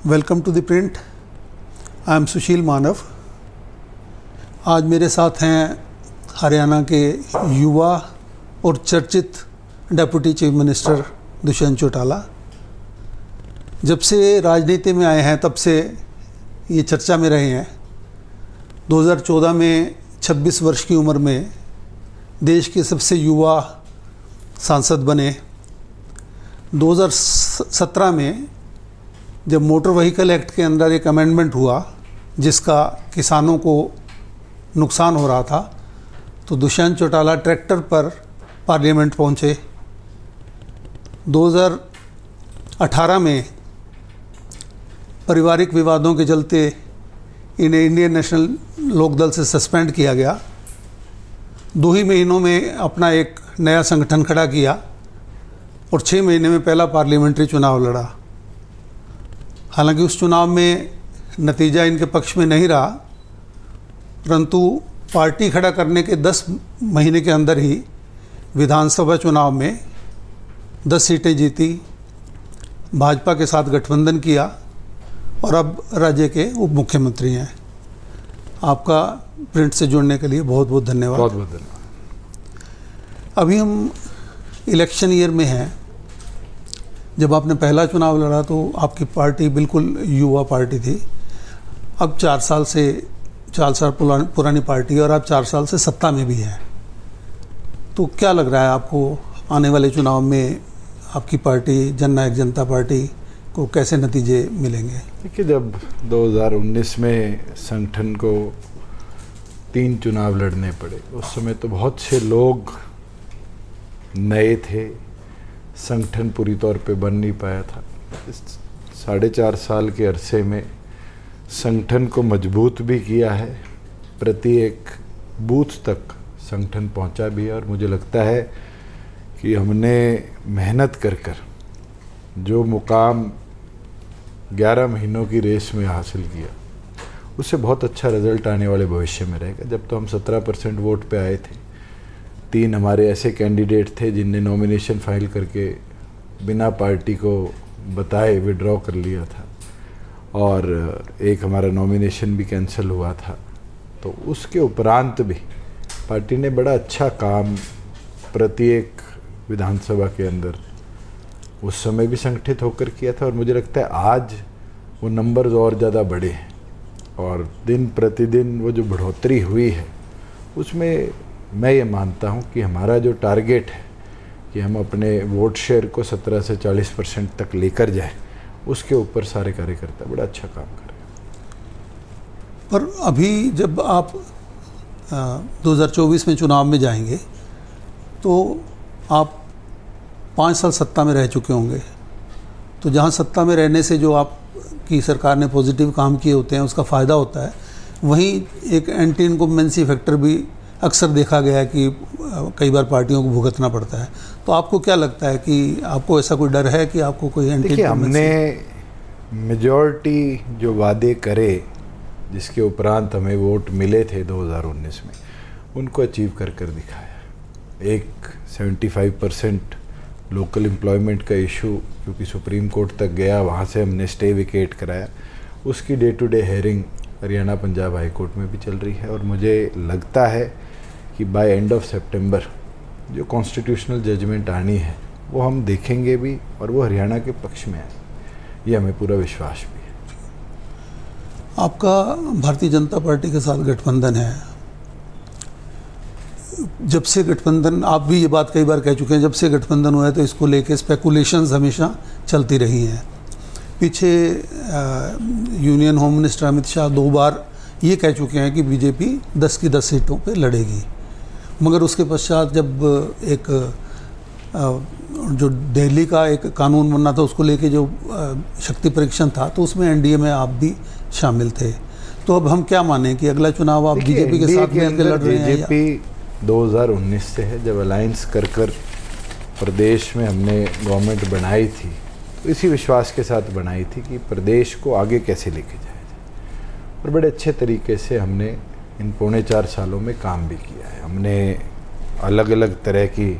Welcome to the print. I am Sushil Manav. आज मेरे साथ हैं हरियाणा के युवा और चर्चित deputy chief minister Dushyant Chautala. जब से राजनीति में आए हैं तब से ये चर्चा में रहे हैं। 2014 में 26 वर्ष की उम्र में देश के सबसे युवा सांसद बने। 2017 में जब मोटर व्हीकल एक्ट के अंदर एक अमेंडमेंट हुआ जिसका किसानों को नुकसान हो रहा था, तो दुष्यंत चौटाला ट्रैक्टर पर पार्लियामेंट पहुंचे। 2018 में पारिवारिक विवादों के चलते इन्हें इंडियन नेशनल लोकदल से सस्पेंड किया गया। 2 ही महीनों में अपना एक नया संगठन खड़ा किया और 6 महीने में पहला पार्लियामेंट्री चुनाव लड़ा। हालांकि उस चुनाव में नतीजा इनके पक्ष में नहीं रहा, परंतु पार्टी खड़ा करने के 10 महीने के अंदर ही विधानसभा चुनाव में 10 सीटें जीती, भाजपा के साथ गठबंधन किया और अब राज्य के उप मुख्यमंत्री हैं। आपका प्रिंट से जुड़ने के लिए बहुत बहुत धन्यवाद। बहुत बहुत धन्यवाद। अभी हम इलेक्शन ईयर में हैं। जब आपने पहला चुनाव लड़ा तो आपकी पार्टी बिल्कुल युवा पार्टी थी। अब 4 साल पुरानी पार्टी और आप 4 साल से सत्ता में भी हैं। तो क्या लग रहा है आपको आने वाले चुनाव में आपकी पार्टी जननायक जनता पार्टी को कैसे नतीजे मिलेंगे? देखिए, जब 2019 में संगठन को 3 चुनाव लड़ने पड़े, उस समय तो बहुत से लोग नए थे, संगठन पूरी तौर पे बन नहीं पाया था। इस 4.5 साल के अरसे में संगठन को मजबूत भी किया है, प्रत्येक बूथ तक संगठन पहुंचा भी है और मुझे लगता है कि हमने मेहनत कर जो मुकाम 11 महीनों की रेस में हासिल किया, उससे बहुत अच्छा रिजल्ट आने वाले भविष्य में रहेगा। जब तो हम 17% वोट पे आए थे, 3 हमारे ऐसे कैंडिडेट थे जिनने नॉमिनेशन फाइल करके बिना पार्टी को बताए विड्रॉ कर लिया था और एक हमारा नॉमिनेशन भी कैंसिल हुआ था। तो उसके उपरांत भी पार्टी ने बड़ा अच्छा काम प्रत्येक विधानसभा के अंदर उस समय भी संगठित होकर किया था और मुझे लगता है आज वो नंबर्स और ज़्यादा बढ़े हैं और दिन प्रतिदिन वो जो बढ़ोतरी हुई है उसमें मैं ये मानता हूँ कि हमारा जो टारगेट है कि हम अपने वोट शेयर को 17 से 40% तक लेकर जाएं, उसके ऊपर सारे कार्यकर्ता बड़ा अच्छा काम कर रहे हैं। पर अभी जब आप 2024 में चुनाव में जाएंगे तो आप 5 साल सत्ता में रह चुके होंगे। तो जहाँ सत्ता में रहने से जो आपकी सरकार ने पॉजिटिव काम किए होते हैं उसका फ़ायदा होता है, वहीं एक एंटी इनकम्बेंसी फैक्टर भी अक्सर देखा गया है कि कई बार पार्टियों को भुगतना पड़ता है। तो आपको क्या लगता है कि आपको ऐसा कोई डर है कि आपको कोई एंटी इनकम्बेंसी? हमने मेजॉरिटी जो वादे करे जिसके उपरांत हमें वोट मिले थे 2019 में, उनको अचीव कर दिखाया। एक 75% लोकल एम्प्लॉयमेंट का इशू क्योंकि सुप्रीम कोर्ट तक गया, वहाँ से हमने स्टे विकेट कराया। उसकी day to day hearing Haryana Punjab High Court में भी चल रही है और मुझे लगता है कि बाय एंड ऑफ सितंबर जो कॉन्स्टिट्यूशनल जजमेंट आनी है वो हम देखेंगे भी और वो हरियाणा के पक्ष में है, ये हमें पूरा विश्वास भी है। आपका भारतीय जनता पार्टी के साथ गठबंधन है। जब से गठबंधन, आप भी ये बात कई बार कह चुके हैं, जब से गठबंधन हुआ है तो इसको लेके स्पेकुलेशंस हमेशा चलती रही हैं। पीछे union home minister Amit Shah 2 बार ये कह चुके हैं कि बीजेपी 10 की 10 सीटों पे लड़ेगी, मगर उसके पश्चात जब एक जो दिल्ली का एक कानून बनना था उसको लेके जो शक्ति परीक्षण था तो उसमें एनडीए में आप भी शामिल थे। तो अब हम क्या माने कि अगला चुनाव आप बीजेपी के साथ मिलकर लड़ रहे हैं? बीजेपी 2019 से है, जब अलायंस कर प्रदेश में हमने गवर्नमेंट बनाई थी तो इसी विश्वास के साथ बनाई थी कि प्रदेश को आगे कैसे लेके जाया जाए और बड़े अच्छे तरीके से हमने इन 4.25 सालों में काम भी किया है। हमने अलग अलग तरह की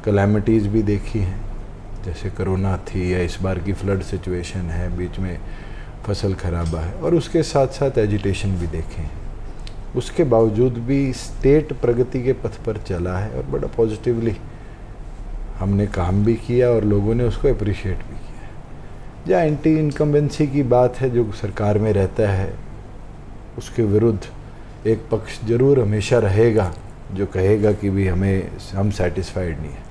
कैलेमिटीज़ भी देखी हैं, जैसे कोरोना थी या इस बार की फ्लड सिचुएशन है, बीच में फसल खराबा है, और उसके साथ साथ एजिटेशन भी देखे हैं। उसके बावजूद भी स्टेट प्रगति के पथ पर चला है और बड़ा पॉजिटिवली हमने काम भी किया और लोगों ने उसको अप्रिशिएट भी किया। जहाँ एंटी इनकम्बेंसी की बात है, जो सरकार में रहता है उसके विरुद्ध एक पक्ष जरूर हमेशा रहेगा जो कहेगा कि भी हम सेटिस्फाइड नहीं है।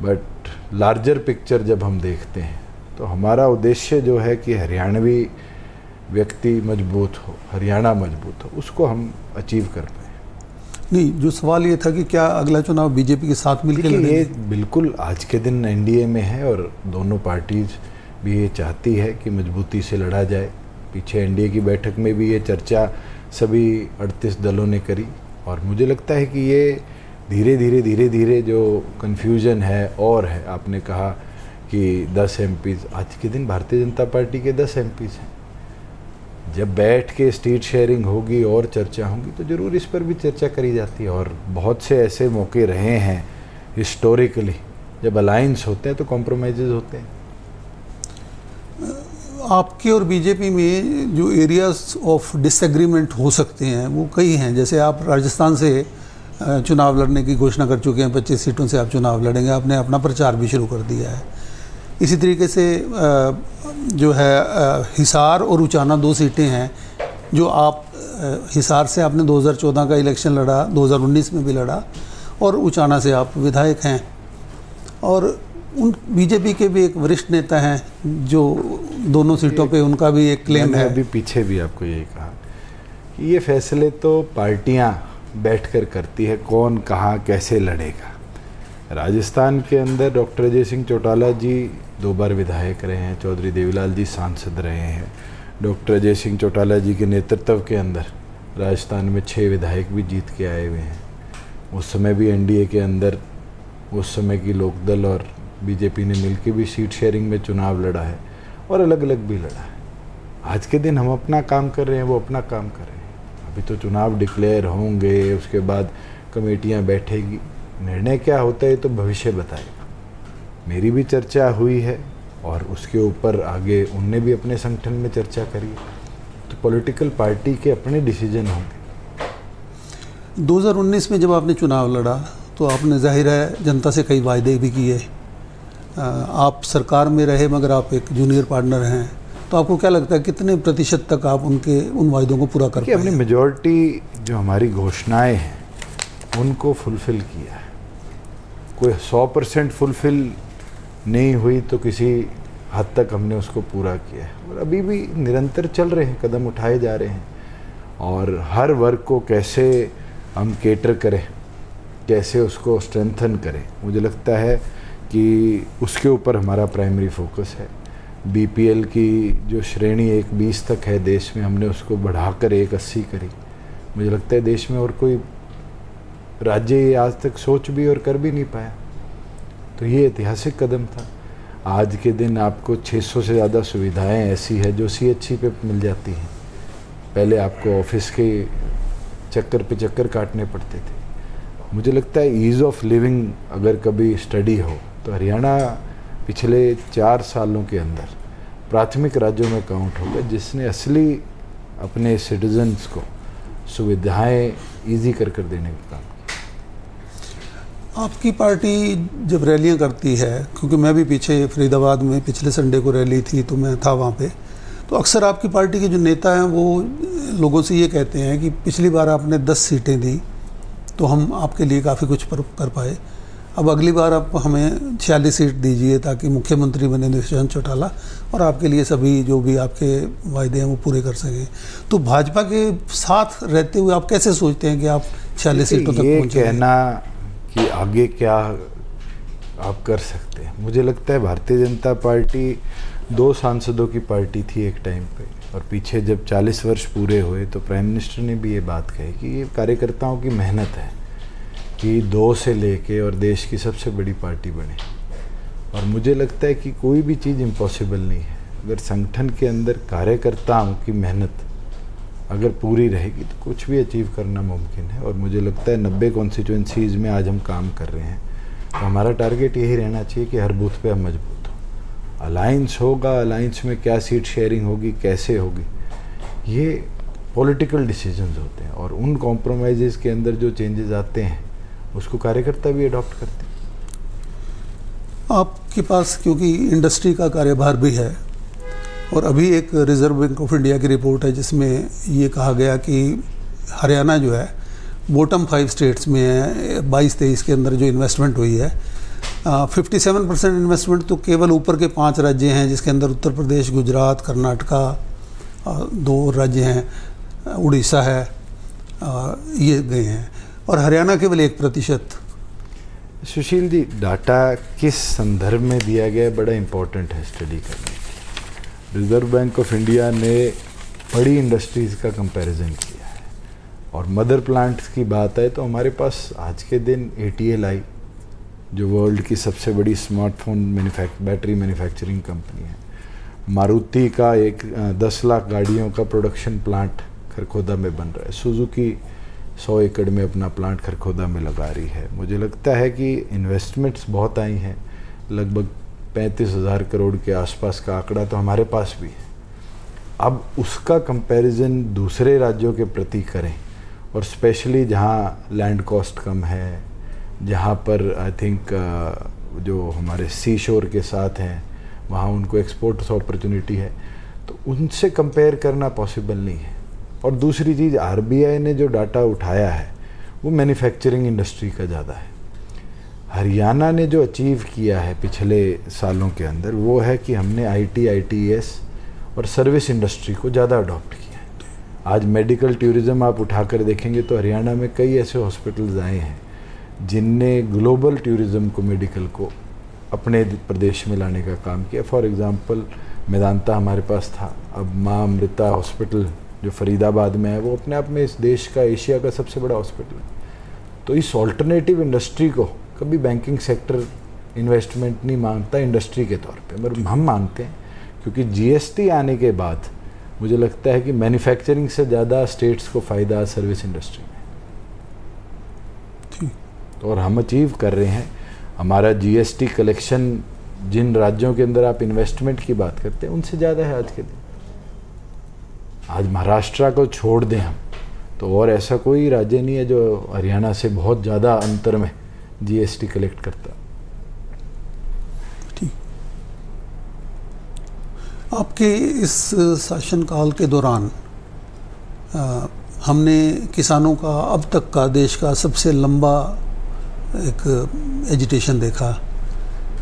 बट लार्जर पिक्चर जब हम देखते हैं तो हमारा उद्देश्य जो है कि हरियाणवी व्यक्ति मजबूत हो, हरियाणा मजबूत हो, उसको हम अचीव कर पाए। नहीं, जो सवाल ये था कि क्या अगला चुनाव बीजेपी के साथ मिलकर लड़ेंगे? ये बिल्कुल आज के दिन एनडीए में है और दोनों पार्टीज भी ये चाहती है कि मजबूती से लड़ा जाए। पीछे एनडीए की बैठक में भी ये चर्चा सभी 38 दलों ने करी और मुझे लगता है कि ये धीरे धीरे जो कन्फ्यूजन है और है, आपने कहा कि 10 एमपीज़, आज के दिन भारतीय जनता पार्टी के 10 एमपीज़ हैं। जब बैठ के सीट शेयरिंग होगी और चर्चा होगी तो ज़रूर इस पर भी चर्चा करी जाती है। और बहुत से ऐसे मौके रहे हैं हिस्टोरिकली जब अलायंस होते हैं तो कॉम्प्रोमाइज़ होते हैं। आपके और बीजेपी में जो एरियाज ऑफ डिसएग्रीमेंट हो सकते हैं वो कई हैं। जैसे आप राजस्थान से चुनाव लड़ने की घोषणा कर चुके हैं, 25 सीटों से आप चुनाव लड़ेंगे, आपने अपना प्रचार भी शुरू कर दिया है। इसी तरीके से जो है हिसार और उचाना 2 सीटें हैं जो आप हिसार से आपने 2014 का इलेक्शन लड़ा, 2019 में भी लड़ा, और उचाना से आप विधायक हैं। और उन बीजेपी के भी एक वरिष्ठ नेता हैं जो दोनों सीटों पे उनका भी एक क्लेम है। अभी पीछे भी आपको यही कहा कि ये फैसले तो पार्टियां बैठकर करती है कौन कहाँ कैसे लड़ेगा। राजस्थान के अंदर डॉक्टर अजय सिंह चौटाला जी 2 बार विधायक रहे हैं, चौधरी देवीलाल जी सांसद रहे हैं। डॉक्टर अजय सिंह चौटाला जी के नेतृत्व के अंदर राजस्थान में 6 विधायक भी जीत के आए हुए हैं। उस समय भी एनडीए के अंदर उस समय की लोकदल और बीजेपी ने मिलकर भी सीट शेयरिंग में चुनाव लड़ा है और अलग अलग भी लड़ा है। आज के दिन हम अपना काम कर रहे हैं, वो अपना काम कर रहे हैं। अभी तो चुनाव डिक्लेयर होंगे, उसके बाद कमेटियां बैठेगी, निर्णय क्या होता है तो भविष्य बताएगा। मेरी भी चर्चा हुई है और उसके ऊपर आगे उनने भी अपने संगठन में चर्चा करी, तो पॉलिटिकल पार्टी के अपने डिसीजन होंगे। 2019 में जब आपने चुनाव लड़ा तो आपने जाहिर है जनता से कई वायदे भी किए। आप सरकार में रहे मगर आप एक जूनियर पार्टनर हैं, तो आपको क्या लगता है कितने प्रतिशत तक आप उन वायदों को पूरा कर पाए? अपनी मेजॉरिटी जो हमारी घोषणाएं हैं उनको फुलफिल किया है। कोई 100% फुलफिल नहीं हुई तो किसी हद तक हमने उसको पूरा किया है और अभी भी निरंतर चल रहे हैं, कदम उठाए जा रहे हैं। और हर वर्ग को कैसे हम केटर करें, कैसे उसको स्ट्रेंथन करें, मुझे लगता है कि उसके ऊपर हमारा प्राइमरी फोकस है। बीपीएल की जो श्रेणी 120 तक है देश में, हमने उसको बढ़ाकर 180 करी। मुझे लगता है देश में और कोई राज्य ये आज तक सोच भी और कर भी नहीं पाया, तो ये ऐतिहासिक कदम था। आज के दिन आपको 600 से ज़्यादा सुविधाएं ऐसी है जो CHC पे मिल जाती हैं। पहले आपको ऑफिस के चक्कर पे चक्कर काटने पड़ते थे। मुझे लगता है ईज़ ऑफ लिविंग अगर कभी स्टडी हो तो हरियाणा पिछले 4 सालों के अंदर प्राथमिक राज्यों में काउंट होगा जिसने असली अपने सिटीजन्स को सुविधाएं ईजी कर देने का काम। आपकी पार्टी जब रैलियां करती है, क्योंकि मैं भी पीछे फरीदाबाद में पिछले संडे को रैली थी तो मैं था वहाँ पे, तो अक्सर आपकी पार्टी के जो नेता हैं वो लोगों से ये कहते हैं कि पिछली बार आपने 10 सीटें दी तो हम आपके लिए काफ़ी कुछ कर पाए, अब अगली बार आप हमें 46 सीट दीजिए ताकि मुख्यमंत्री बने दुष्यंत चौटाला और आपके लिए सभी जो भी आपके वायदे हैं वो पूरे कर सकें। तो भाजपा के साथ रहते हुए आप कैसे सोचते हैं कि आप 46 सीटों तक पहुँचे? ये कहना कि आगे क्या आप कर सकते हैं, मुझे लगता है भारतीय जनता पार्टी 2 सांसदों की पार्टी थी एक टाइम पे, और पीछे जब 40 वर्ष पूरे हुए तो प्राइम मिनिस्टर ने भी ये बात कही कि ये कार्यकर्ताओं की मेहनत है कि 2 से लेके और देश की सबसे बड़ी पार्टी बने। और मुझे लगता है कि कोई भी चीज़ इम्पॉसिबल नहीं है। अगर संगठन के अंदर कार्यकर्ताओं की मेहनत अगर पूरी रहेगी तो कुछ भी अचीव करना मुमकिन है। और मुझे लगता है 90 कॉन्स्टिट्यूंसीज़ में आज हम काम कर रहे हैं तो हमारा टारगेट यही रहना चाहिए कि हर बूथ पे हम मजबूत हों अलायंस होगा, अलायंस में क्या सीट शेयरिंग होगी, कैसे होगी, ये पॉलिटिकल डिसीजंस होते हैं और उन कॉम्प्रोमाइज़ के अंदर जो चेंजेस आते हैं उसको कार्यकर्ता भी अडॉप्ट करते हैं। आपके पास क्योंकि इंडस्ट्री का कार्यभार भी है और अभी एक रिजर्व बैंक ऑफ इंडिया की रिपोर्ट है जिसमें ये कहा गया कि हरियाणा जो है बॉटम 5 स्टेट्स में है। 22-23 के अंदर जो इन्वेस्टमेंट हुई है 57% इन्वेस्टमेंट तो केवल ऊपर के 5 राज्य हैं, जिसके अंदर उत्तर प्रदेश, गुजरात, कर्नाटका 2 राज्य हैं, उड़ीसा है, ये गए हैं, और हरियाणा केवल 1%। सुशील जी, डाटा किस संदर्भ में दिया गया है बड़ा इम्पोर्टेंट है स्टडी करने की। रिजर्व बैंक ऑफ इंडिया ने बड़ी इंडस्ट्रीज़ का कंपैरिजन किया है और मदर प्लांट्स की बात है तो हमारे पास आज के दिन ATLI जो वर्ल्ड की सबसे बड़ी स्मार्टफोन बैटरी मैन्युफैक्चरिंग कंपनी है, मारुति का 10 लाख गाड़ियों का प्रोडक्शन प्लांट खरखोदा में बन रहा है, सुजुकी 100 एकड़ में अपना प्लांट खरखोदा में लगा रही है। मुझे लगता है कि इन्वेस्टमेंट्स बहुत आई हैं, लगभग 35,000 करोड़ के आसपास का आंकड़ा तो हमारे पास भी है। अब उसका कंपैरिजन दूसरे राज्यों के प्रति करें और स्पेशली जहाँ लैंड कॉस्ट कम है, जहाँ पर आई थिंक जो हमारे सी शोर के साथ हैं वहाँ उनको एक्सपोर्ट अपॉर्चुनिटी है, तो उनसे कंपेयर करना पॉसिबल नहीं है। और दूसरी चीज़, RBI ने जो डाटा उठाया है वो मैन्युफैक्चरिंग इंडस्ट्री का ज़्यादा है। हरियाणा ने जो अचीव किया है पिछले सालों के अंदर वो है कि हमने IT, ITES और सर्विस इंडस्ट्री को ज़्यादा अडॉप्ट किया है। आज मेडिकल टूरिज़्म आप उठाकर देखेंगे तो हरियाणा में कई ऐसे हॉस्पिटल्स आए हैं जिनने ग्लोबल टूरिज़्म को, मेडिकल को अपने प्रदेश में लाने का काम किया। फॉर एग्ज़ाम्पल मेदांता हमारे पास था, अब माँ अमृता हॉस्पिटल जो फरीदाबाद में है वो अपने आप में इस देश का, एशिया का सबसे बड़ा हॉस्पिटल है। तो इस ऑल्टरनेटिव इंडस्ट्री को कभी बैंकिंग सेक्टर इन्वेस्टमेंट नहीं मांगता इंडस्ट्री के तौर पे, मगर हम मांगते हैं क्योंकि GST आने के बाद मुझे लगता है कि मैन्युफैक्चरिंग से ज़्यादा स्टेट्स को फ़ायदा सर्विस इंडस्ट्री में, और हम अचीव कर रहे हैं। हमारा GST कलेक्शन जिन राज्यों के अंदर आप इन्वेस्टमेंट की बात करते हैं उनसे ज़्यादा है आज के दिन। आज महाराष्ट्र को छोड़ दें हम तो और ऐसा कोई राज्य नहीं है जो हरियाणा से बहुत ज़्यादा अंतर में GST कलेक्ट करता। ठीक। आपके इस शासनकाल के दौरान हमने किसानों का अब तक का देश का सबसे लंबा एक एजिटेशन देखा,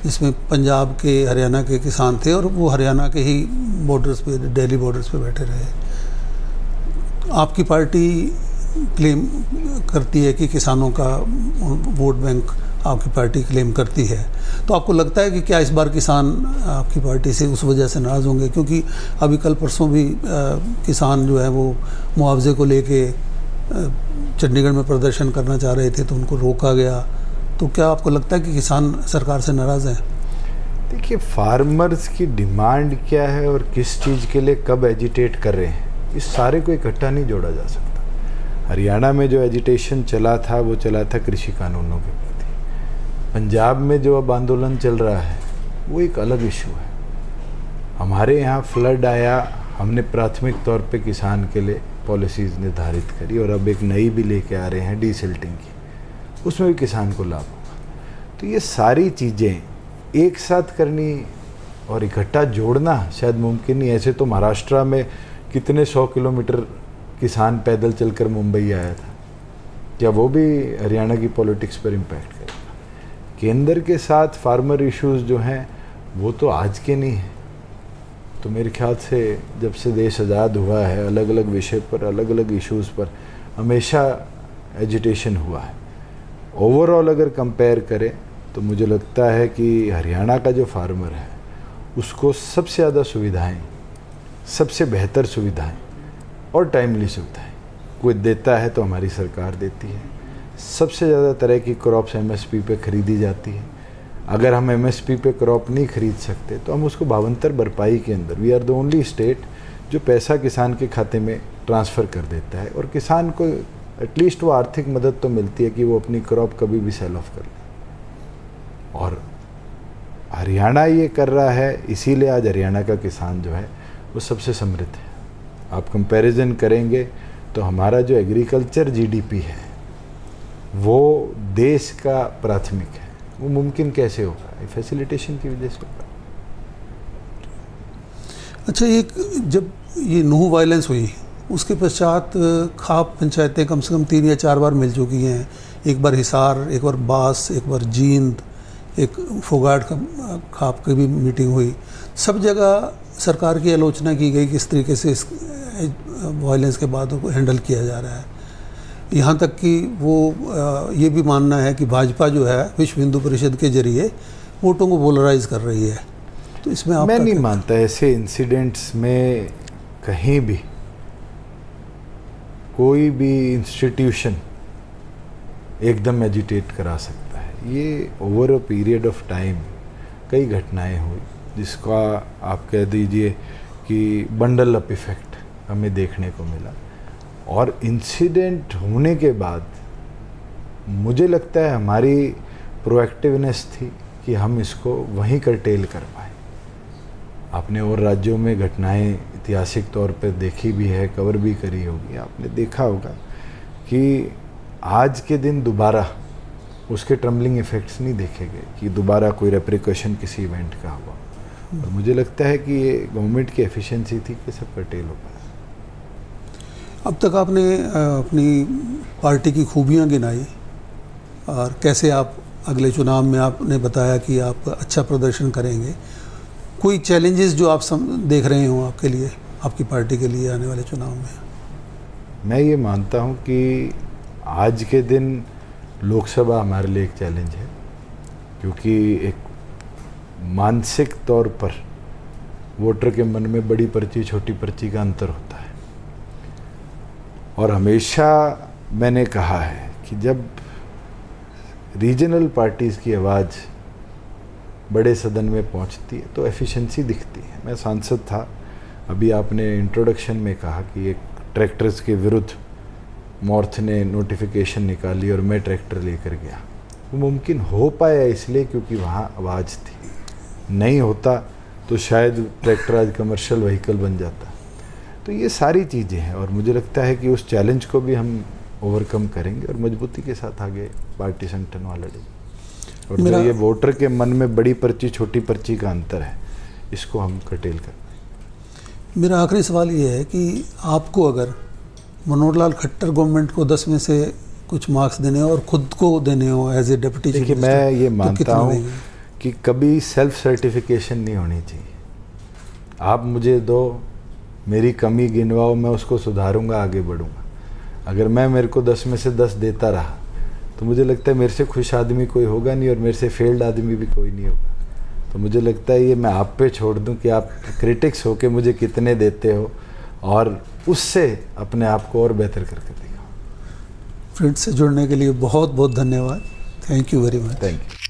जिसमें पंजाब के, हरियाणा के किसान थे और वो हरियाणा के ही बॉर्डर्स पे, दिल्ली बॉर्डर्स पे बैठे रहे। आपकी पार्टी क्लेम करती है कि किसानों का वोट बैंक आपकी पार्टी क्लेम करती है, तो आपको लगता है कि क्या इस बार किसान आपकी पार्टी से उस वजह से नाराज़ होंगे? क्योंकि अभी कल परसों भी किसान जो है वो मुआवजे को लेके चंडीगढ़ में प्रदर्शन करना चाह रहे थे तो उनको रोका गया। तो क्या आपको लगता है कि किसान सरकार से नाराज़ हैं? देखिए, फार्मर्स की डिमांड क्या है और किस चीज़ के लिए कब एजिटेट कर रहे हैं, इस सारे को इकट्ठा नहीं जोड़ा जा सकता। हरियाणा में जो एजिटेशन चला था वो चला था कृषि कानूनों के प्रति। पंजाब में जो अब आंदोलन चल रहा है वो एक अलग इशू है। हमारे यहाँ फ्लड आया, हमने प्राथमिक तौर पे किसान के लिए पॉलिसीज़ निर्धारित करी और अब एक नई भी लेके आ रहे हैं डीसिल्टिंग की, उसमें भी किसान को लाभ होगा। तो ये सारी चीज़ें एक साथ करनी और इकट्ठा जोड़ना शायद मुमकिन नहीं। ऐसे तो महाराष्ट्र में कितने 100 किलोमीटर किसान पैदल चलकर मुंबई आया था, क्या वो भी हरियाणा की पॉलिटिक्स पर इम्पैक्ट करेगा? केंद्र के साथ फार्मर इश्यूज जो हैं वो तो आज के नहीं हैं। तो मेरे ख्याल से जब से देश आज़ाद हुआ है अलग अलग विषय पर, अलग अलग इश्यूज़ पर हमेशा एजिटेशन हुआ है। ओवरऑल अगर कंपेयर करें तो मुझे लगता है कि हरियाणा का जो फार्मर है उसको सबसे ज़्यादा सुविधाएं, सबसे बेहतर सुविधाएं और टाइमली सुविधाएं कोई देता है तो हमारी सरकार देती है। सबसे ज़्यादा तरह की क्रॉप्स MSP पे खरीदी जाती है। अगर हम MSP पे क्रॉप नहीं खरीद सकते तो हम उसको भावांतर भरपाई के अंदर, we are the only state जो पैसा किसान के खाते में ट्रांसफ़र कर देता है और किसान को एटलीस्ट वो आर्थिक मदद तो मिलती है कि वो अपनी क्रॉप कभी भी सेल ऑफ कर ले। और हरियाणा ये कर रहा है, इसीलिए आज हरियाणा का किसान जो है वो सबसे समृद्ध है। आप कंपैरिजन करेंगे तो हमारा जो एग्रीकल्चर जीडीपी है वो देश का प्राथमिक है। वो मुमकिन कैसे होगा? फैसिलिटेशन की वजह से होगा। अच्छा, एक जब ये नूह वायलेंस हुई उसके पश्चात खाप पंचायतें कम से कम 3 या 4 बार मिल चुकी हैं। एक बार हिसार, एक बार बास, एक बार जींद, एक फोगाट का खाप की भी मीटिंग हुई। सब जगह सरकार की आलोचना की गई किस तरीके से इस वायलेंस के बाद को हैंडल किया जा रहा है। यहाँ तक कि वो ये भी मानना है कि भाजपा जो है विश्व हिंदू परिषद के जरिए वोटों को पोलराइज कर रही है। तो इसमें आप मैं नहीं मानता ऐसे इंसिडेंट्स में कहीं भी कोई भी इंस्टीट्यूशन एकदम एजिटेट करा सकता है। ये over a period of time कई घटनाएं हुई जिसका आप कह दीजिए कि बंडल अप इफेक्ट हमें देखने को मिला। और इंसिडेंट होने के बाद मुझे लगता है हमारी प्रोएक्टिवनेस थी कि हम इसको वहीं कर्टेल कर पाए। आपने और राज्यों में घटनाएं ऐतिहासिक तौर पर देखी भी है, कवर भी करी होगी। आपने देखा होगा कि आज के दिन दोबारा उसके ट्रम्बलिंग इफ़ेक्ट्स नहीं देखे गए कि दोबारा कोई रेप्रिकॉशन किसी इवेंट का हुआ। और मुझे लगता है कि ये गवर्नमेंट की एफिशिएंसी थी कि सब कर्टेल हो पाया। अब तक आपने अपनी पार्टी की खूबियां गिनाई और कैसे आप अगले चुनाव में आपने बताया कि आप अच्छा प्रदर्शन करेंगे। कोई चैलेंजेस जो आप देख रहे हो आपके लिए, आपकी पार्टी के लिए आने वाले चुनाव में? मैं ये मानता हूँ कि आज के दिन लोकसभा हमारे लिए एक चैलेंज है, क्योंकि एक मानसिक तौर पर वोटर के मन में बड़ी पर्ची छोटी पर्ची का अंतर होता है। और हमेशा मैंने कहा है कि जब रीजनल पार्टीज़ की आवाज़ बड़े सदन में पहुंचती है तो एफिशिएंसी दिखती है। मैं सांसद था, अभी आपने इंट्रोडक्शन में कहा कि एक ट्रैक्टर्स के विरुद्ध मॉर्थ ने नोटिफिकेशन निकाली और मैं ट्रैक्टर लेकर गया। वो मुमकिन हो पाया इसलिए क्योंकि वहाँ आवाज़ थी। नहीं होता तो शायद ट्रैक्टर आज कमर्शियल व्हीकल बन जाता। तो ये सारी चीज़ें हैं और मुझे लगता है कि उस चैलेंज को भी हम ओवरकम करेंगे और मजबूती के साथ आगे पार्टी संगठन वाला लड़ेंगे। और जो ये वोटर के मन में बड़ी पर्ची छोटी पर्ची का अंतर है, इसको हम कर्टेल कर पाएंगे। मेरा आखिरी सवाल ये है कि आपको अगर मनोहर लाल खट्टर गवर्नमेंट को 10 में से कुछ मार्क्स देने हो और खुद को देने हो as a deputy chief minister, मैं ये मानता हूँ कि कभी सेल्फ सर्टिफिकेशन नहीं होनी चाहिए। आप मुझे दो, मेरी कमी गिनवाओ, मैं उसको सुधारूंगा, आगे बढ़ूंगा। अगर मैं मेरे को 10 में से 10 देता रहा तो मुझे लगता है मेरे से खुश आदमी कोई होगा नहीं और मेरे से फेल्ड आदमी भी कोई नहीं होगा। तो मुझे लगता है ये मैं आप पे छोड़ दूं कि आप क्रिटिक्स हो के मुझे कितने देते हो और उससे अपने आप को और बेहतर करके दिखाओ। फ्रेंड्स से जुड़ने के लिए बहुत बहुत धन्यवाद। Thank you very much. Thank you.